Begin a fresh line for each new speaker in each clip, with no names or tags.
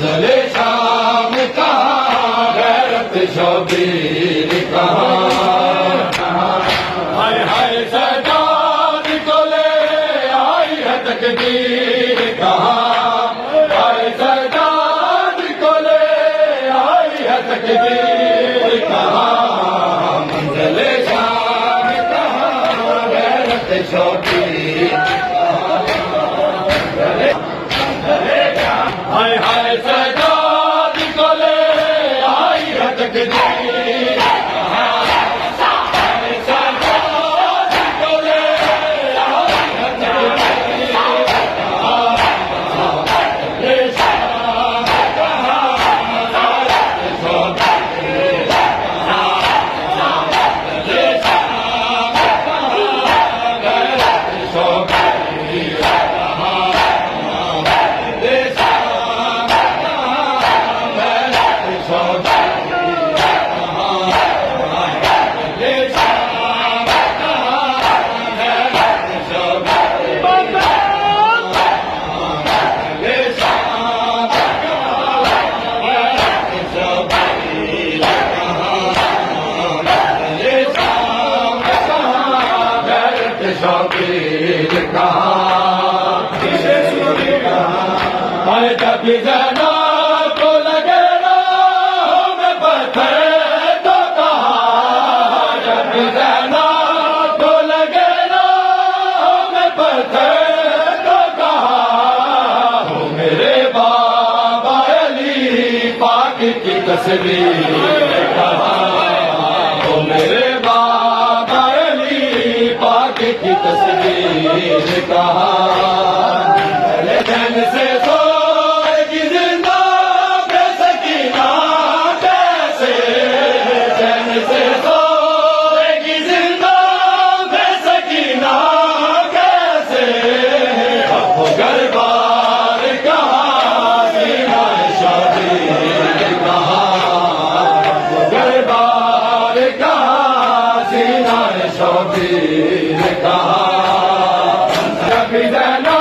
मंज़िले शाम कहाँ, गैरत शबीर कहाँ। हाय हाय सजाद को ले आई है तकदीर कहाँ, हाय सजाद को ले आई है तकदीर कहाँ। मंज़िले शाम कहाँ, गैरत शबीर हाय हाय सजाद को ले आई है तकदीर कहाँ, हाय सजाद को ले आई है तकदीर कहाँ। ये शाम कहाँ, गैरत शबीर कहाँ, ये शाम कहाँ, गैरत शबीर कहाँ। ये शाम कहाँ, गैरत शबीर कहाँ। ये शाम कहाँ, गैरत शबीर कहाँ। ये शाम कहाँ, गैरत शबीर कहाँ। ये शाम कहाँ, गैरत शबीर कहाँ। हाय जब ज़ना को लगे राहों में पत्थर तो कहाँ, जब ज़ना को लगे राहों में पत्थर तो कहाँ। हो मेरे बाबा अली पाक की तस्वीर कहाँ, हो मेरे बाबा अली पाक की तस्वीर कहाँ। चैन से सोएगी जिंदा बेसकीना कैसे, चैन से सोएगी जिंदा बेसकीना कैसे। अब गरबार कहाँ, सीना शबीर कहाँ, गरबार कहाँ, सीना शबीर कहाँ। जब ज़ना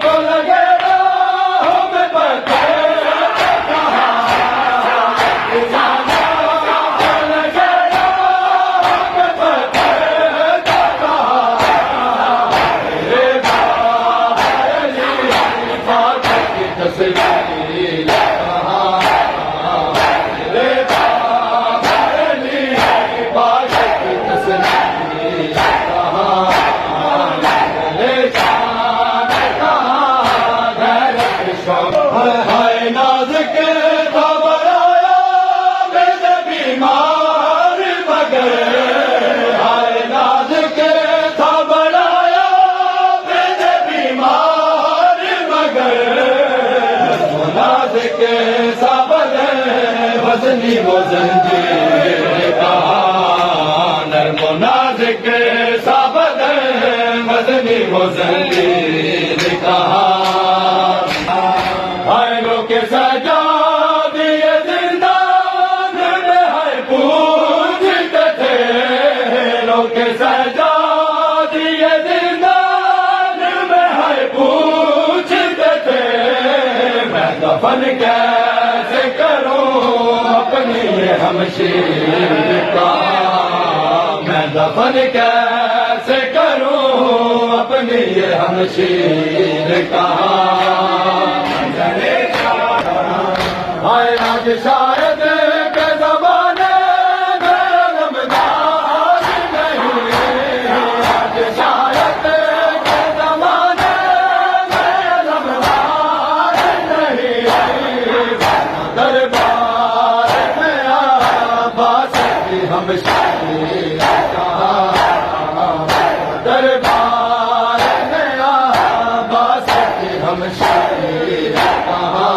को लगे राहों में पत्थर तो कहाँ, ज़ना को लगे राहों में पत्थर तो कहाँ। मेरे बाबा अली पाक की तस्वीर कहाँ, मेरे बाबा अली पाक की तस्वीर कहाँ। ये शाम कहाँ, गैरत शबीर। हाय नाज के घबराया मेरे बीमार मगर, हाय नाज के घबराया मेरे बीमार मगर। नाज के सबद वज़नी वो ज़ंजीर कहाँ, नर्म नाज के सबद वज़नी वो ज़ंजीर कहाँ। हाय लोके सजा दिए जिंदान में हाय पूछते थे, लोके सजा दिए जिंदान में हाय पूछते थे। मैं दफन कैसे करूं अपनी ये हमशीर का, मैं दफन कैसे करूं अपनी ये हमशीर कहाँ। हाय आज शायद के ज़माने में रमज़ान नहीं, आज शायद के ज़माने में रमज़ान नहीं। दरबार में आबास की हमशीर कहाँ, दरबार में आबास की हमशीर कहाँ।